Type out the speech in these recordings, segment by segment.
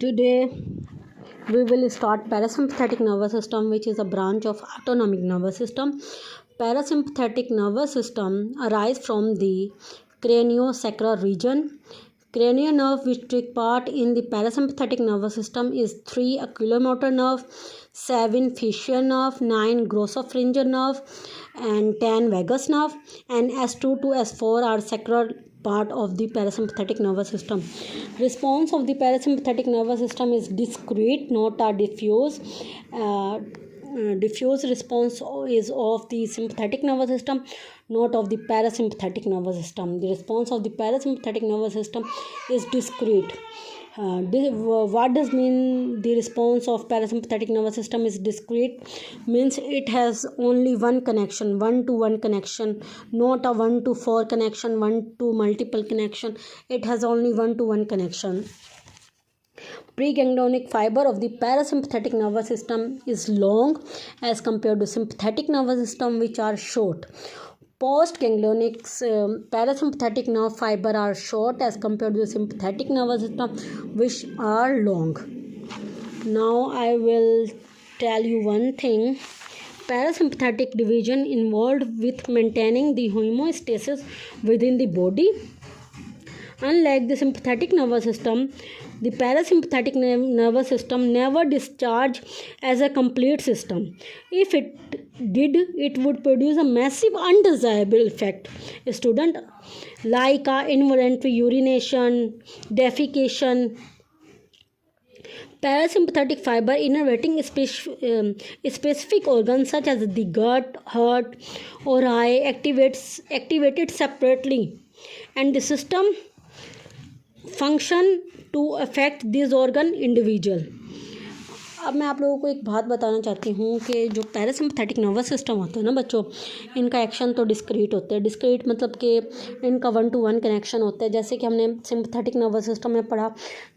Today we will start parasympathetic nervous system, which is a branch of autonomic nervous system. Parasympathetic nervous system arises from the craniosacral region. Cranial nerve which take part in the parasympathetic nervous system is 3 oculomotor nerve, 7 facial nerve, 9 glossopharyngeal nerve and 10 vagus nerve, and S2 to S4 are sacral part of the parasympathetic nervous system. Response of the parasympathetic nervous system is discrete, not a diffuse. Diffuse response is of the sympathetic nervous system, not of the parasympathetic nervous system. The response of the parasympathetic nervous system is discrete. What does mean the response of parasympathetic nervous system is discrete? Means it has only one connection, one-to-one connection, not a 1-to-4 connection, one-to multiple connection. It has only one-to-one connection. Preganglionic fiber of the parasympathetic nervous system is long as compared to sympathetic nervous system, which are short. Postganglionic parasympathetic nerve fiber are short as compared to the sympathetic nervous system, which are long. Now I will tell you one thing. Parasympathetic division involved with maintaining the homeostasis within the body. Unlike the sympathetic nervous system, the parasympathetic nervous system never discharges as a complete system. If it did, it would produce a massive undesirable effect. Student, like involuntary urination, defecation. Parasympathetic fiber innervating specific organs such as the gut, heart, or eye activated separately, and the system function to affect this organ individual. अब मैं आप लोगों को एक बात बताना चाहती हूँ कि जो पैरासिम्पथेटिक नर्वस सिस्टम होता है ना बच्चों, इनका एक्शन तो डिस्क्रीट होता है. डिस्क्रीट मतलब कि इनका 1-to-1 कनेक्शन होता है. जैसे कि हमने सिम्पथेटिक नर्वस सिस्टम में पढ़ा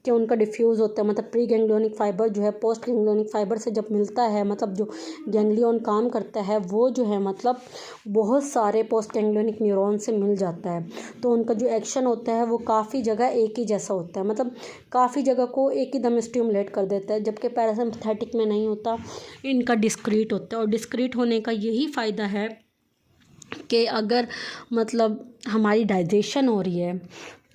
कि उनका डिफ्यूज़ होता है, मतलब प्री गैंग्लियोनिक फाइबर जो है पोस्ट गैंग्लियोनिक फाइबर से जब मिलता है, मतलब जो गैंग्लियन काम करता है वो जो है मतलब बहुत सारे पोस्ट गैंग्लियोनिक न्यूरॉन से मिल जाता है. तो उनका जो एक्शन होता है वो काफ़ी जगह एक ही जैसा होता है, मतलब काफ़ी जगह को एक ही दम स्टिमुलेट कर देता है, जबकि पैरासिम्पथेटिक में नहीं होता, इनका डिस्क्रीट होता है. और डिस्क्रीट होने का यही फ़ायदा है कि अगर मतलब हमारी डाइजेशन हो रही है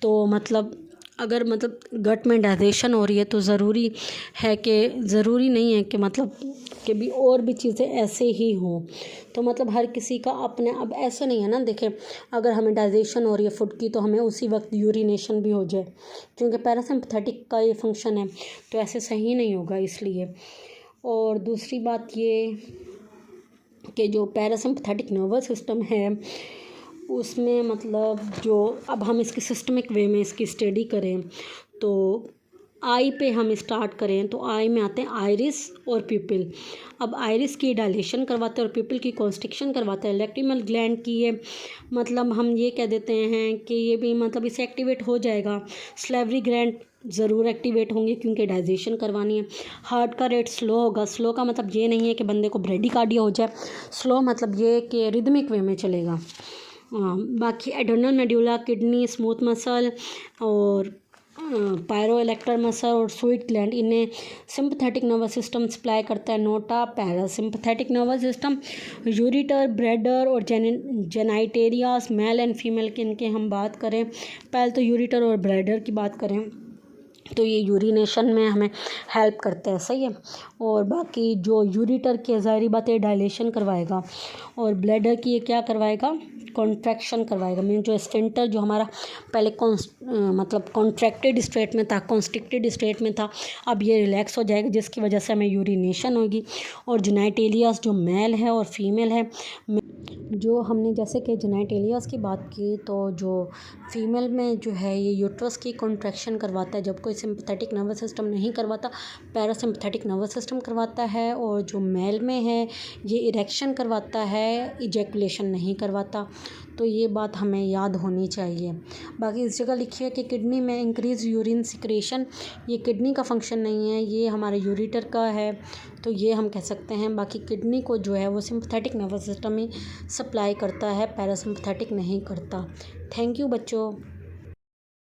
तो मतलब अगर मतलब गट में डाइजेशन हो रही है तो ज़रूरी नहीं है कि मतलब कि भी और भी चीज़ें ऐसे ही हों. तो मतलब हर किसी का अपने, अब ऐसे नहीं है ना, देखें अगर हमें डाइजेशन हो रही है फूड की तो हमें उसी वक्त यूरिनेशन भी हो जाए, क्योंकि पैरासिम्पथेटिक का ये फंक्शन है, तो ऐसे सही नहीं होगा इसलिए. और दूसरी बात ये कि जो पैरासिम्पथेटिक नर्वस सिस्टम है उसमें मतलब जो अब हम इसकी सिस्टमिक वे में इसकी स्टडी करें तो आई पे हम स्टार्ट करें तो आई में आते हैं आइरिस और प्यूपिल. अब आइरिस की डायलेशन करवाते हैं और प्यूपिल की कॉन्स्ट्रिक्शन करवाते हैं. लैक्रिमल ग्लैंड की ये मतलब हम ये कह देते हैं कि ये भी मतलब इसे एक्टिवेट हो जाएगा. स्लेवरी ग्लैंड ज़रूर एक्टिवेट होंगे क्योंकि डाइजेशन करवानी है. हार्ट का रेट स्लो होगा. स्लो का मतलब ये नहीं है कि बंदे को ब्रेडिकार्डिया हो जाए, स्लो मतलब ये कि रिदमिक वे में चलेगा. बाकी adrenal medulla, kidney, smooth muscle और पायरोइलेक्टर मसल और स्वीट ग्लैंड, इन्हें सिंपथेटिक नर्वस सिस्टम सप्लाई करता है, not a parasympathetic nervous system. Ureter, bladder और जेनाइटेरियास, मेल एंड फीमेल की इनके हम बात करें, पहले तो यूरिटर और ब्रैडर की बात करें तो ये यूरिनेशन में हमें हेल्प करता है, सही है. और बाकी जो यूरिटर की ज़ाहिरी बात है डायलेशन करवाएगा और ब्लैडर की ये क्या करवाएगा, कॉन्ट्रैक्शन करवाएगा. मीन जो स्फिंक्टर जो हमारा पहले मतलब कॉन्ट्रैक्टेड स्टेट में था, कॉन्स्ट्रिक्टेड स्टेट में था, अब ये रिलैक्स हो जाएगा जिसकी वजह से हमें यूरिनेशन होगी. और जेनाइटेलियास जो मेल है और फीमेल है, जो हमने जैसे कि जेनाइटेलियास की बात की तो जो फीमेल में जो है ये यूट्रस की कॉन्ट्रैक्शन करवाता है, जब कोई सिंपथेटिक नर्वस सिस्टम नहीं करवाता, पैरासिम्पथेटिक नर्वस सिस्टम करवाता है. और जो मेल में है ये इरेक्शन करवाता है, इजैकुलेशन नहीं करवाता. तो ये बात हमें याद होनी चाहिए. बाकी इस जगह लिखी है कि किडनी में इंक्रीज यूरिन सिक्रेशन, ये किडनी का फंक्शन नहीं है, ये हमारे यूरिटर का है, तो ये हम कह सकते हैं. बाकी किडनी को जो है वो सिंपथेटिक नर्वस सिस्टम ही सप्लाई करता है, पैरासिम्पथेटिक नहीं करता. थैंक यू बच्चों.